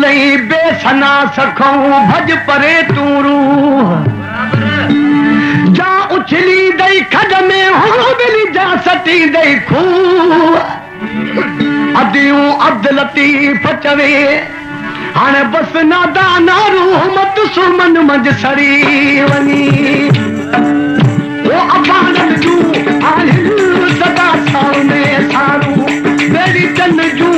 नहीं बेसना सखऊं भज परे तू रूह जा उछली दई खड में हो मिली जा सटी दई खूह अदियूं अब्द लतीफ चवे हाणे बस नादा नारू मत सुमन मंझ सड़ी वनी ओ अबानन जू आहिल सदा साल में सारू बेड़ी चन जू